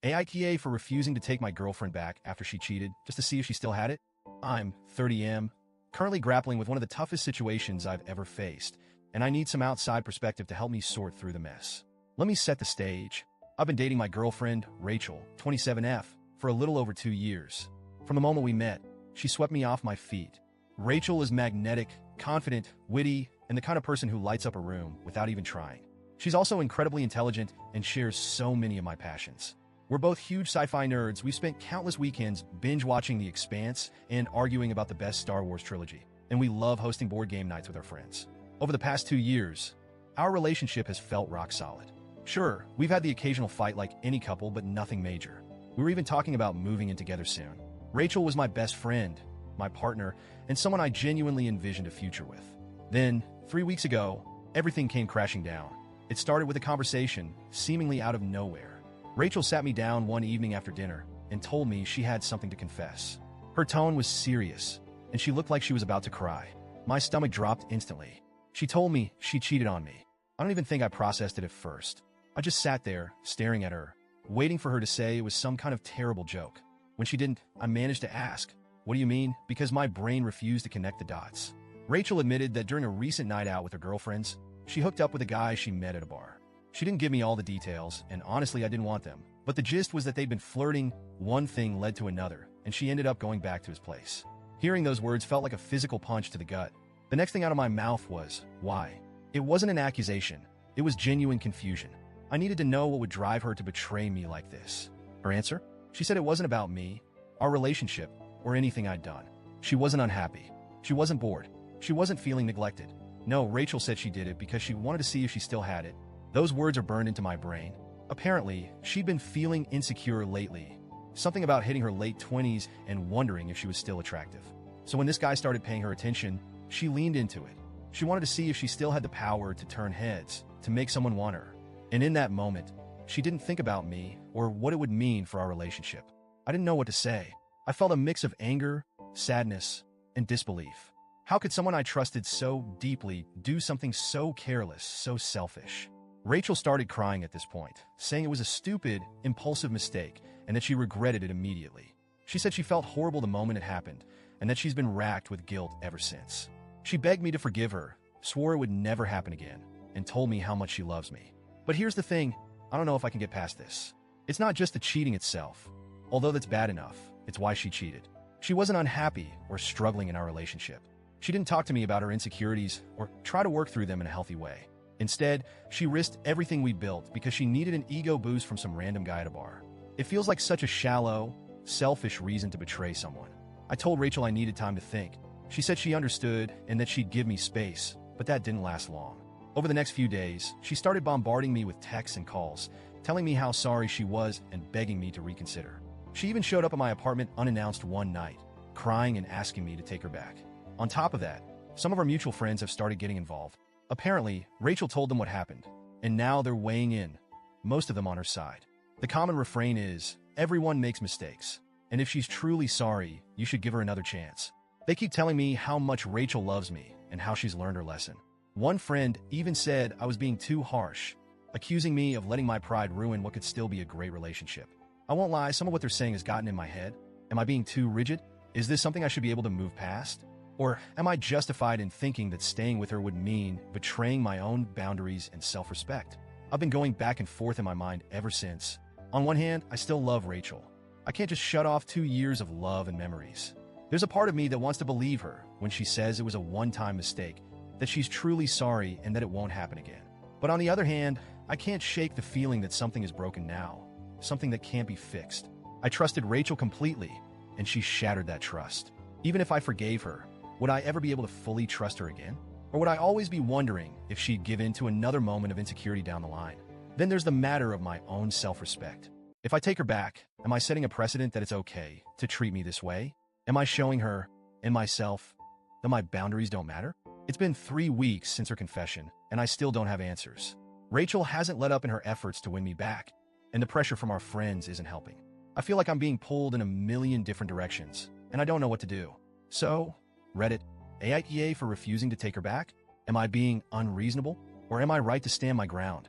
AITA for refusing to take my girlfriend back after she cheated, just to see if she still had it? I'm 30M, currently grappling with one of the toughest situations I've ever faced, and I need some outside perspective to help me sort through the mess. Let me set the stage. I've been dating my girlfriend, Rachel, 27F, for a little over 2 years. From the moment we met, she swept me off my feet. Rachel is magnetic, confident, witty, and the kind of person who lights up a room without even trying. She's also incredibly intelligent and shares so many of my passions. We're both huge sci-fi nerds. We've spent countless weekends binge-watching The Expanse and arguing about the best Star Wars trilogy, and we love hosting board game nights with our friends. Over the past 2 years, our relationship has felt rock solid. Sure, we've had the occasional fight like any couple, but nothing major. We were even talking about moving in together soon. Rachel was my best friend, my partner, and someone I genuinely envisioned a future with. Then, 3 weeks ago, everything came crashing down. It started with a conversation, seemingly out of nowhere. Rachel sat me down one evening after dinner and told me she had something to confess. Her tone was serious, and she looked like she was about to cry. My stomach dropped instantly. She told me she cheated on me. I don't even think I processed it at first. I just sat there, staring at her, waiting for her to say it was some kind of terrible joke. When she didn't, I managed to ask, "What do you mean?" because my brain refused to connect the dots. Rachel admitted that during a recent night out with her girlfriends, she hooked up with a guy she met at a bar. She didn't give me all the details, and honestly, I didn't want them. But the gist was that they'd been flirting, one thing led to another, and she ended up going back to his place. Hearing those words felt like a physical punch to the gut. The next thing out of my mouth was, why? It wasn't an accusation. It was genuine confusion. I needed to know what would drive her to betray me like this. Her answer? She said it wasn't about me, our relationship, or anything I'd done. She wasn't unhappy. She wasn't bored. She wasn't feeling neglected. No, Rachel said she did it because she wanted to see if she still had it. Those words are burned into my brain. Apparently, she'd been feeling insecure lately. Something about hitting her late 20s and wondering if she was still attractive. So when this guy started paying her attention, she leaned into it. She wanted to see if she still had the power to turn heads, to make someone want her. And in that moment, she didn't think about me or what it would mean for our relationship. I didn't know what to say. I felt a mix of anger, sadness, and disbelief. How could someone I trusted so deeply do something so careless, so selfish? Rachel started crying at this point, saying it was a stupid, impulsive mistake and that she regretted it immediately. She said she felt horrible the moment it happened and that she's been racked with guilt ever since. She begged me to forgive her, swore it would never happen again, and told me how much she loves me. But here's the thing, I don't know if I can get past this. It's not just the cheating itself. Although that's bad enough, it's why she cheated. She wasn't unhappy or struggling in our relationship. She didn't talk to me about her insecurities or try to work through them in a healthy way. Instead, she risked everything we built because she needed an ego boost from some random guy at a bar. It feels like such a shallow, selfish reason to betray someone. I told Rachel I needed time to think. She said she understood and that she'd give me space, but that didn't last long. Over the next few days, she started bombarding me with texts and calls, telling me how sorry she was and begging me to reconsider. She even showed up at my apartment unannounced one night, crying and asking me to take her back. On top of that, some of our mutual friends have started getting involved. Apparently, Rachel told them what happened, and now they're weighing in, most of them on her side. The common refrain is, everyone makes mistakes, and if she's truly sorry, you should give her another chance. They keep telling me how much Rachel loves me and how she's learned her lesson. One friend even said I was being too harsh, accusing me of letting my pride ruin what could still be a great relationship. I won't lie, some of what they're saying has gotten in my head. Am I being too rigid? Is this something I should be able to move past? Or am I justified in thinking that staying with her would mean betraying my own boundaries and self-respect? I've been going back and forth in my mind ever since. On one hand, I still love Rachel. I can't just shut off 2 years of love and memories. There's a part of me that wants to believe her when she says it was a one-time mistake, that she's truly sorry and that it won't happen again. But on the other hand, I can't shake the feeling that something is broken now, something that can't be fixed. I trusted Rachel completely, and she shattered that trust. Even if I forgave her, would I ever be able to fully trust her again? Or would I always be wondering if she'd give in to another moment of insecurity down the line? Then there's the matter of my own self-respect. If I take her back, am I setting a precedent that it's okay to treat me this way? Am I showing her and myself that my boundaries don't matter? It's been 3 weeks since her confession, and I still don't have answers. Rachel hasn't let up in her efforts to win me back, and the pressure from our friends isn't helping. I feel like I'm being pulled in a million different directions, and I don't know what to do. So, Reddit, AITA for refusing to take her back? Am I being unreasonable? Or am I right to stand my ground?